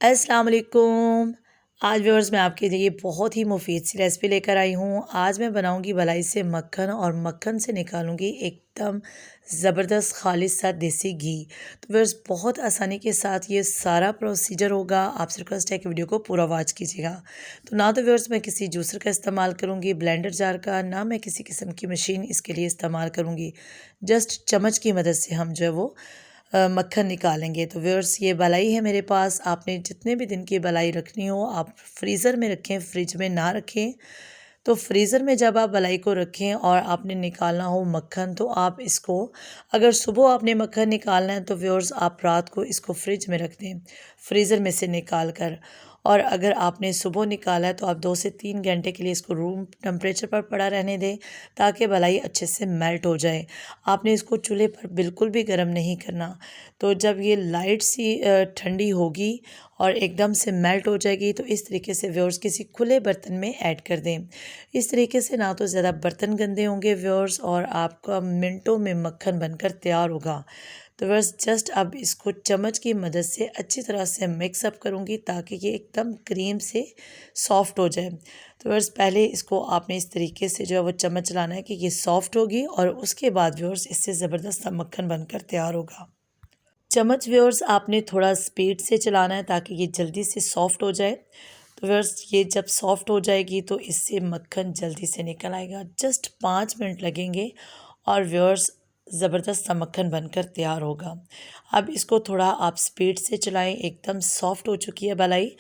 अस्सलाम वालेकुम। आज व्यूअर्स मैं आपके लिए बहुत ही मुफीद सी रेसिपी लेकर आई हूँ। आज मैं बनाऊँगी मलाई से मक्खन और मक्खन से निकालूँगी एकदम ज़बरदस्त खालिस सा देसी घी। तो व्यूअर्स बहुत आसानी के साथ ये सारा प्रोसीजर होगा। आपसे रिक्वेस्ट है कि वीडियो को पूरा वॉच कीजिएगा। तो ना तो व्यूअर्स मैं किसी जूसर का इस्तेमाल करूँगी, ब्लेंडर जार का, ना मैं किसी किस्म की मशीन इसके लिए इस्तेमाल करूँगी। जस्ट चम्मच की मदद से हम जो है वो मक्खन निकालेंगे। तो व्यूअर्स ये बलाई है मेरे पास। आपने जितने भी दिन की बलाई रखनी हो आप फ्रीज़र में रखें, फ्रिज में ना रखें। तो फ्रीज़र में जब आप बलाई को रखें और आपने निकालना हो मक्खन, तो आप इसको, अगर सुबह आपने मक्खन निकालना है तो व्यूअर्स आप रात को इसको फ्रिज में रख दें, फ्रीज़र में से निकाल कर। और अगर आपने सुबह निकाला है तो आप 2 से 3 घंटे के लिए इसको रूम टेम्परेचर पर पड़ा रहने दें, ताकि बलाई अच्छे से मेल्ट हो जाए। आपने इसको चूल्हे पर बिल्कुल भी गर्म नहीं करना। तो जब ये लाइट सी ठंडी होगी और एकदम से मेल्ट हो जाएगी, तो इस तरीके से व्यूअर्स किसी खुले बर्तन में ऐड कर दें। इस तरीके से ना तो ज़्यादा बर्तन गंदे होंगे व्यूअर्स, और आपका मिनटों में मक्खन बनकर तैयार होगा। तो बस जस्ट अब इसको चम्मच की मदद से अच्छी तरह से मिक्स अप करूँगी, ताकि ये एकदम क्रीम से सॉफ़्ट हो जाए। तो बस पहले इसको आपने इस तरीके से जो है वो चम्मच चलाना है कि ये सॉफ़्ट होगी, और उसके बाद व्यूअर्स इससे ज़बरदस्त सा मक्खन बनकर तैयार होगा। चम्मच व्यूअर्स आपने थोड़ा स्पीड से चलाना है, ताकि ये जल्दी से सॉफ़्ट हो जाए। तो व्यूअर्स ये जब सॉफ़्ट हो जाएगी तो इससे मक्खन जल्दी से निकल आएगा। जस्ट 5 मिनट लगेंगे और व्यूअर्स ज़बरदस्त सा मक्खन बनकर तैयार होगा। अब इसको थोड़ा आप स्पीड से चलाएं, एकदम सॉफ़्ट हो चुकी है मलाई।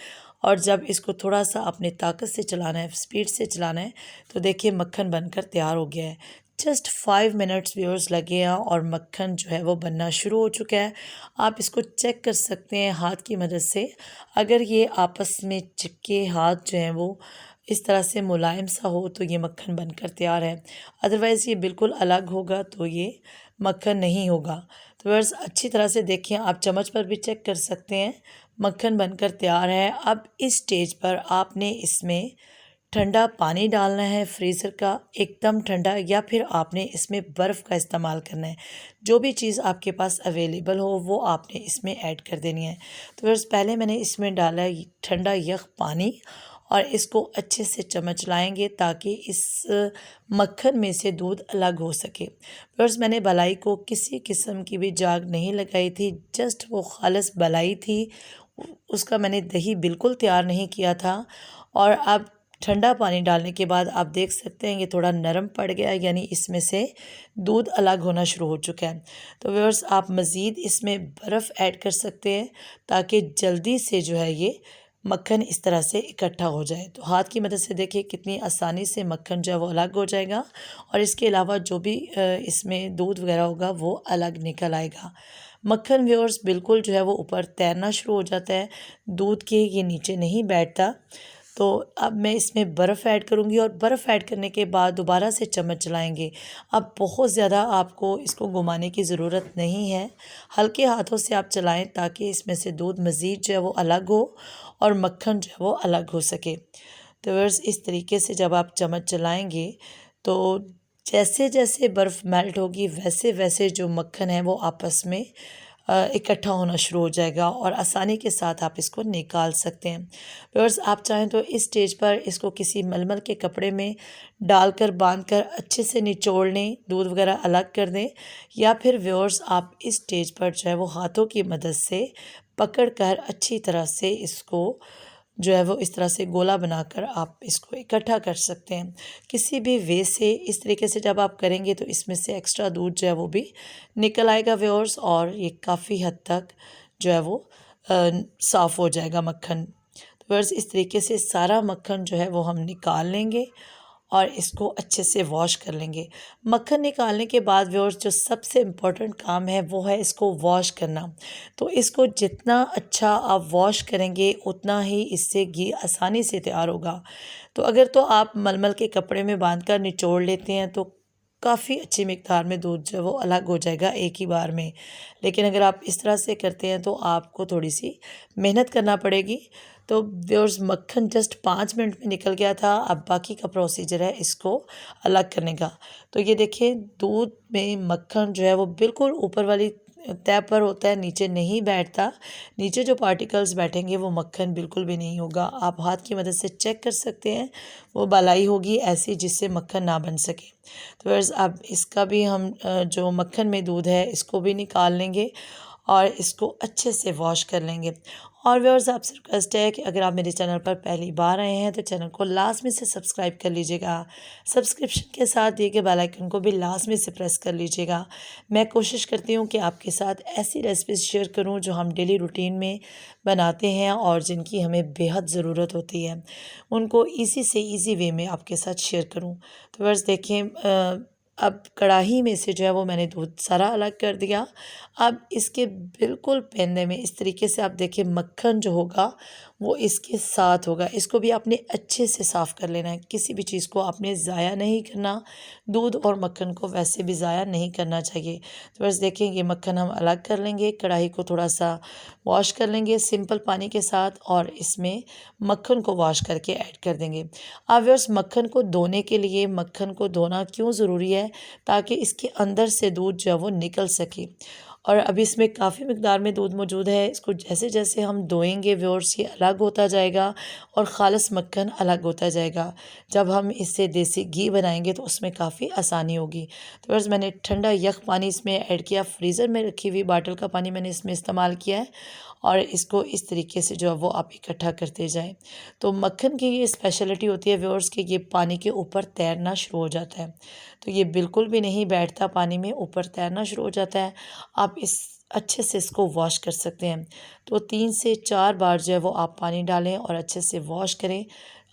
और जब इसको थोड़ा सा अपनी ताकत से चलाना है, स्पीड से चलाना है, तो देखिए मक्खन बनकर तैयार हो गया है। जस्ट 5 मिनट्स व्यूअर्स लगे हैं और मक्खन जो है वो बनना शुरू हो चुका है। आप इसको चेक कर सकते हैं हाथ की मदद से। अगर ये आपस में चिपके हाथ जो हैं वो इस तरह से मुलायम सा हो, तो ये मक्खन बनकर तैयार है। अदरवाइज़ ये बिल्कुल अलग होगा तो ये मक्खन नहीं होगा। तो बस अच्छी तरह से देखें, आप चम्मच पर भी चेक कर सकते हैं, मक्खन बनकर तैयार है। अब इस स्टेज पर आपने इसमें ठंडा पानी डालना है फ्रीज़र का, एकदम ठंडा, या फिर आपने इसमें बर्फ़ का इस्तेमाल करना है। जो भी चीज़ आपके पास अवेलेबल हो वो आपने इसमें ऐड कर देनी है। तो बस पहले मैंने इसमें डाला है ठंडा यख पानी, और इसको अच्छे से चम्मच लाएंगे ताकि इस मक्खन में से दूध अलग हो सके। बस मैंने बलाई को किसी किस्म की भी जाग नहीं लगाई थी, जस्ट वो खालिस बलाई थी। उसका मैंने दही बिल्कुल तैयार नहीं किया था। और अब ठंडा पानी डालने के बाद आप देख सकते हैं ये थोड़ा नरम पड़ गया, यानी इसमें से दूध अलग होना शुरू हो चुका है। तो व्यूअर्स आप मज़ीद इसमें बर्फ़ ऐड कर सकते हैं, ताकि जल्दी से जो है ये मक्खन इस तरह से इकट्ठा हो जाए। तो हाथ की मदद से देखिए कितनी आसानी से मक्खन जो है वो अलग हो जाएगा, और इसके अलावा जो भी इसमें दूध वगैरह होगा वो अलग निकल आएगा। मक्खन व्यूअर्स बिल्कुल जो है वो ऊपर तैरना शुरू हो जाता है, दूध के ये नीचे नहीं बैठता। तो अब मैं इसमें बर्फ़ ऐड करूँगी, और बर्फ़ ऐड करने के बाद दोबारा से चम्मच चलाएंगे। अब बहुत ज़्यादा आपको इसको घुमाने की ज़रूरत नहीं है, हल्के हाथों से आप चलाएं, ताकि इसमें से दूध मज़ीद जो है वो अलग हो और मक्खन जो है वो अलग हो सके। तो बस इस तरीके से जब आप चम्मच चलाएंगे, तो जैसे जैसे बर्फ़ मेल्ट होगी वैसे वैसे जो मक्खन है वो आपस में इकट्ठा होना शुरू हो जाएगा, और आसानी के साथ आप इसको निकाल सकते हैं। व्यूअर्स आप चाहें तो इस स्टेज पर इसको किसी मलमल के कपड़े में डालकर बांधकर अच्छे से निचोड़ लें, दूध वगैरह अलग कर दें, या फिर व्यूअर्स आप इस स्टेज पर जो है वो हाथों की मदद से पकड़कर अच्छी तरह से इसको जो है वो इस तरह से गोला बनाकर आप इसको इकट्ठा कर सकते हैं। किसी भी वे से इस तरीके से जब आप करेंगे तो इसमें से एक्स्ट्रा दूध जो है वो भी निकल आएगा व्यूअर्स, और ये काफ़ी हद तक जो है वो साफ़ हो जाएगा मक्खन। तो व्यूअर्स इस तरीके से सारा मक्खन जो है वो हम निकाल लेंगे और इसको अच्छे से वॉश कर लेंगे। मक्खन निकालने के बाद व्यूअर्स जो सबसे इम्पोर्टेंट काम है वो है इसको वॉश करना। तो इसको जितना अच्छा आप वॉश करेंगे उतना ही इससे घी आसानी से तैयार होगा। तो अगर तो आप मलमल के कपड़े में बांधकर निचोड़ लेते हैं तो काफ़ी अच्छी मिकदार में दूध जो है वो अलग हो जाएगा एक ही बार में। लेकिन अगर आप इस तरह से करते हैं तो आपको थोड़ी सी मेहनत करना पड़ेगी। तो व्यूअर्स मक्खन जस्ट 5 मिनट में निकल गया था। अब बाकी का प्रोसीजर है इसको अलग करने का। तो ये देखिए दूध में मक्खन जो है वो बिल्कुल ऊपर वाली तय पर होता है, नीचे नहीं बैठता। नीचे जो पार्टिकल्स बैठेंगे वो मक्खन बिल्कुल भी नहीं होगा। आप हाथ की मदद से चेक कर सकते हैं, वो बलाई होगी ऐसी जिससे मक्खन ना बन सके। तो बस अब इसका भी हम जो मक्खन में दूध है इसको भी निकाल लेंगे और इसको अच्छे से वॉश कर लेंगे। और व्यूअर्स, आपसे रिक्वेस्ट है कि अगर आप मेरे चैनल पर पहली बार आए हैं तो चैनल को लास्ट में से सब्सक्राइब कर लीजिएगा। सब्सक्रिप्शन के साथ दिए गए बेल आइकन को भी लास्ट में से प्रेस कर लीजिएगा। मैं कोशिश करती हूँ कि आपके साथ ऐसी रेसिपीज शेयर करूँ जो हम डेली रूटीन में बनाते हैं और जिनकी हमें बेहद ज़रूरत होती है, उनको ईज़ी से ईज़ी वे में आपके साथ शेयर करूँ। तो बस देखें, अब कढ़ाई में से जो है वो मैंने दूध सारा अलग कर दिया। अब इसके बिल्कुल पैने में इस तरीके से आप देखिए मक्खन जो होगा वो इसके साथ होगा। इसको भी आपने अच्छे से साफ़ कर लेना है, किसी भी चीज़ को आपने ज़ाया नहीं करना। दूध और मक्खन को वैसे भी ज़ाया नहीं करना चाहिए। तो बस देखिए ये मक्खन हम अलग कर लेंगे, कढ़ाई को थोड़ा सा वॉश कर लेंगे सिंपल पानी के साथ और इसमें मक्खन को वॉश करके ऐड कर देंगे। अब व्यूअर्स, मक्खन को धोने के लिए मक्खन को धोना क्यों ज़रूरी है, ताकि इसके अंदर से दूध जो है वो निकल सके। और अभी इसमें काफ़ी मिकदार में दूध मौजूद है। इसको जैसे जैसे हम धोएंगे व्यूअर्स, ये अलग होता जाएगा और ख़ालिस मक्खन अलग होता जाएगा। जब हम इससे देसी घी बनाएंगे तो उसमें काफ़ी आसानी होगी। तो व्यूअर्स, मैंने ठंडा यख पानी इसमें ऐड किया, फ्रीज़र में रखी हुई बाटल का पानी मैंने इसमें इस्तेमाल किया है और इसको इस तरीके से जो है वो आप इकट्ठा करते जाएं। तो मक्खन की ये स्पेशलिटी होती है व्यूअर्स कि ये पानी के ऊपर तैरना शुरू हो जाता है। तो ये बिल्कुल भी नहीं बैठता पानी में, ऊपर तैरना शुरू हो जाता है। आप इस अच्छे से इसको वॉश कर सकते हैं। तो 3 से 4 बार जो है वो आप पानी डालें और अच्छे से वॉश करें।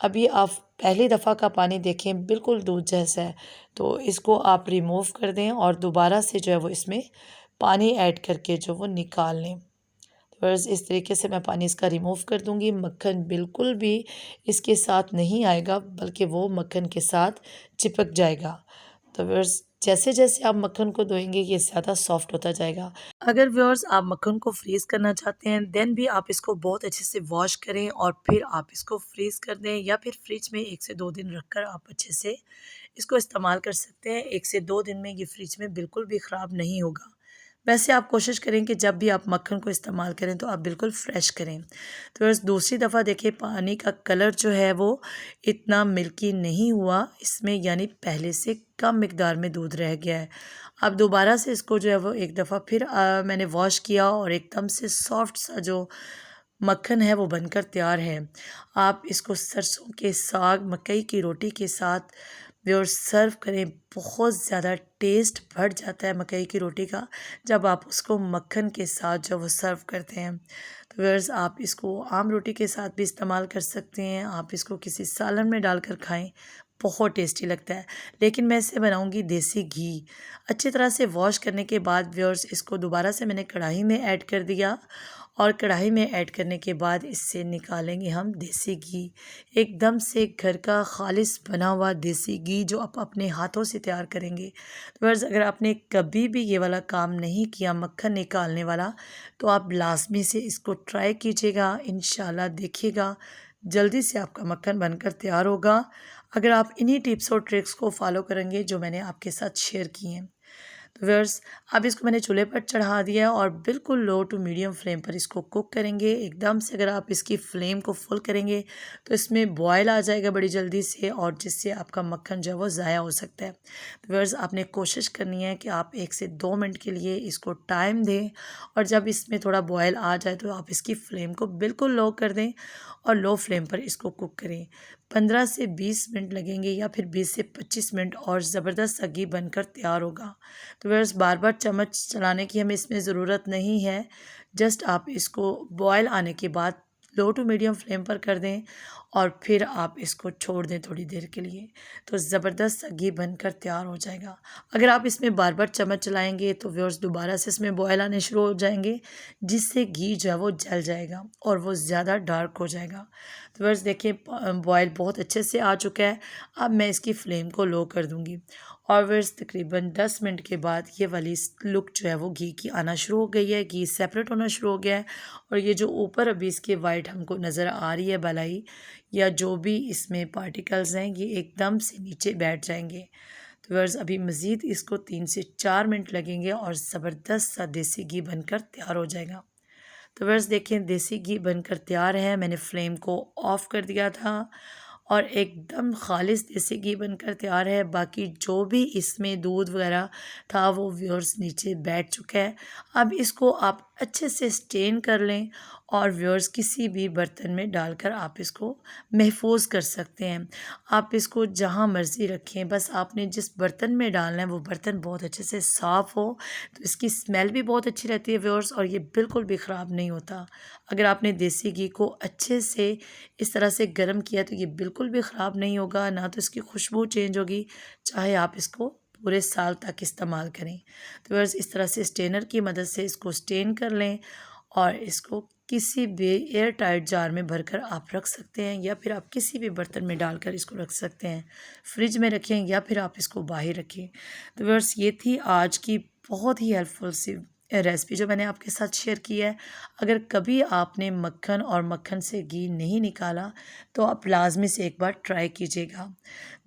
अभी आप पहली दफ़ा का पानी देखें बिल्कुल दूध जैसा है, तो इसको आप रिमूव कर दें और दोबारा से जो है वो इसमें पानी ऐड करके जो वो निकाल लें। बस इस तरीके से मैं पानी इसका रिमूव कर दूंगी। मक्खन बिल्कुल भी इसके साथ नहीं आएगा, बल्कि वो मक्खन के साथ चिपक जाएगा। तो व्यूअर्स, जैसे जैसे आप मक्खन को धोएंगे ये ज़्यादा सॉफ्ट होता जाएगा। अगर व्यूअर्स आप मक्खन को फ्रीज़ करना चाहते हैं देन भी आप इसको बहुत अच्छे से वॉश करें और फिर आप इसको फ्रीज़ कर दें, या फिर फ्रिज में 1 से 2 दिन रखकर आप अच्छे से इसको इस्तेमाल कर सकते हैं। 1 से 2 दिन में ये फ्रिज में बिल्कुल भी ख़राब नहीं होगा। वैसे आप कोशिश करें कि जब भी आप मक्खन को इस्तेमाल करें तो आप बिल्कुल फ्रेश करें। तो बस दूसरी दफ़ा देखिए पानी का कलर जो है वो इतना मिल्की नहीं हुआ इसमें, यानी पहले से कम मिकदार में दूध रह गया है। अब दोबारा से इसको जो है वो एक दफ़ा फिर मैंने वॉश किया और एकदम से सॉफ्ट सा जो मक्खन है वो बनकर तैयार है। आप इसको सरसों के साग, मकई की रोटी के साथ व्यूअर्स सर्व करें। बहुत ज़्यादा टेस्ट बढ़ जाता है मकई की रोटी का जब आप उसको मक्खन के साथ जो वो सर्व करते हैं। तो व्यूअर्स, आप इसको आम रोटी के साथ भी इस्तेमाल कर सकते हैं, आप इसको किसी सालन में डालकर खाएं, बहुत टेस्टी लगता है। लेकिन मैं इसे बनाऊंगी देसी घी। अच्छी तरह से वॉश करने के बाद व्यूअर्स इसको दोबारा से मैंने कढ़ाई में ऐड कर दिया और कढ़ाई में ऐड करने के बाद इससे निकालेंगे हम देसी घी। एकदम से घर का खालिस बना हुआ देसी घी जो आप अपने हाथों से तैयार करेंगे। तो बस अगर आपने कभी भी ये वाला काम नहीं किया मक्खन निकालने वाला, तो आप लाजमी से इसको ट्राई कीजिएगा। इंशाल्लाह देखिएगा जल्दी से आपका मक्खन बनकर तैयार होगा, अगर आप इन्हीं टिप्स और ट्रिक्स को फॉलो करेंगे जो मैंने आपके साथ शेयर किए हैं। तो व्यूअर्स, अब इसको मैंने चूल्हे पर चढ़ा दिया और बिल्कुल लो टू मीडियम फ्लेम पर इसको कुक करेंगे। एकदम से अगर आप इसकी फ्लेम को फुल करेंगे तो इसमें बॉयल आ जाएगा बड़ी जल्दी से और जिससे आपका मक्खन जो है वो ज़ाया हो सकता है। तो व्यूअर्स, आपने कोशिश करनी है कि आप 1 से 2 मिनट के लिए इसको टाइम दें और जब इसमें थोड़ा बॉयल आ जाए तो आप इसकी फ्लेम को बिल्कुल लो कर दें और लो फ्लेम पर इसको कुक करें। 15 से 20 मिनट लगेंगे या फिर 20 से 25 मिनट और ज़बरदस्त सा घी बनकर तैयार होगा। तो व्यूअर्स, बार बार चम्मच चलाने की हमें इसमें ज़रूरत नहीं है। जस्ट आप इसको बॉयल आने के बाद लो टू मीडियम फ्लेम पर कर दें और फिर आप इसको छोड़ दें थोड़ी देर के लिए, तो ज़बरदस्त सा घी बनकर तैयार हो जाएगा। अगर आप इसमें बार बार चम्मच चलाएंगे तो व्यूअर्स दोबारा से इसमें बॉयल आने शुरू हो जाएंगे, जिससे घी जो है वो जल जाएगा और वो ज़्यादा डार्क हो जाएगा। तो व्यूअर्स देखिए बॉयल बहुत अच्छे से आ चुका है। अब मैं इसकी फ्लेम को लो कर दूँगी और व्यूअर्स तकरीबन 10 मिनट के बाद ये वाली लुक जो है वो घी की आना शुरू हो गई है, घी सेपरेट होना शुरू हो गया है और ये जो ऊपर अभी इसके वाइट हमको नज़र आ रही है बलाई या जो भी इसमें पार्टिकल्स हैं ये एकदम से नीचे बैठ जाएंगे। तो व्यूअर्स अभी मज़ीद इसको 3 से 4 मिनट लगेंगे और ज़बरदस्त सा देसी घी बनकर तैयार हो जाएगा। तो व्यूअर्स देखें देसी घी बनकर तैयार है। मैंने फ्लेम को ऑफ़ कर दिया था और एकदम ख़ालिस देसी घी बनकर तैयार है। बाकी जो भी इसमें दूध वगैरह था वो व्यूअर्स नीचे बैठ चुका है। अब इसको आप अच्छे से स्टेन कर लें और व्यूअर्स किसी भी बर्तन में डालकर आप इसको महफूज कर सकते हैं। आप इसको जहाँ मर्ज़ी रखें, बस आपने जिस बर्तन में डालना है वो बर्तन बहुत अच्छे से साफ़ हो, तो इसकी स्मेल भी बहुत अच्छी रहती है व्यूअर्स और ये बिल्कुल भी ख़राब नहीं होता। अगर आपने देसी घी को अच्छे से इस तरह से गर्म किया तो ये बिल्कुल भी ख़राब नहीं होगा, ना तो इसकी खुशबू चेंज होगी, चाहे आप इसको पूरे साल तक इस्तेमाल करें। तो व्यूअर्स इस तरह से स्टेनर की मदद से इसको स्टेन कर लें और इसको किसी भी एयर टाइट जार में भरकर आप रख सकते हैं या फिर आप किसी भी बर्तन में डालकर इसको रख सकते हैं। फ्रिज में रखें या फिर आप इसको बाहर रखें। तो व्यूअर्स ये थी आज की बहुत ही हेल्पफुल सी रेसिपी जो मैंने आपके साथ शेयर की है। अगर कभी आपने मक्खन और मक्खन से घी नहीं निकाला तो आप लाजमी से एक बार ट्राई कीजिएगा।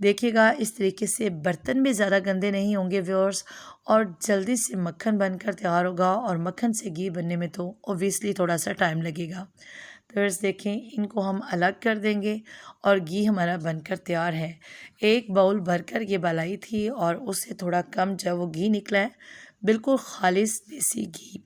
देखिएगा इस तरीके से बर्तन भी ज़्यादा गंदे नहीं होंगे व्यूअर्स और जल्दी से मक्खन बनकर तैयार होगा और मक्खन से घी बनने में तो ऑब्वियसली थोड़ा सा टाइम लगेगा। तो व्यूअर्स देखें इनको हम अलग कर देंगे और घी हमारा बनकर तैयार है। एक बाउल भरकर ये मलाई थी और उससे थोड़ा कम जब वो घी निकला है, बिल्कुल खालिस देसी घी।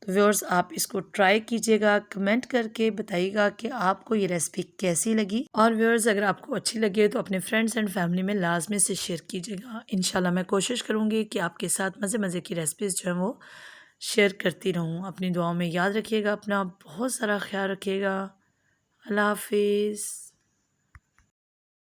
तो व्यूअर्स आप इसको ट्राई कीजिएगा, कमेंट करके बताइएगा कि आपको ये रेसिपी कैसी लगी और व्यूअर्स अगर आपको अच्छी लगे तो अपने फ्रेंड्स एंड फैमिली में लाजमी से शेयर कीजिएगा। इंशाल्लाह मैं कोशिश करूँगी कि आपके साथ मज़े मज़े की रेसिपीज़ जो हैं वो शेयर करती रहूँ। अपनी दुआओं में याद रखिएगा, अपना बहुत सारा ख्याल रखिएगा। अल्लाह हाफिज़।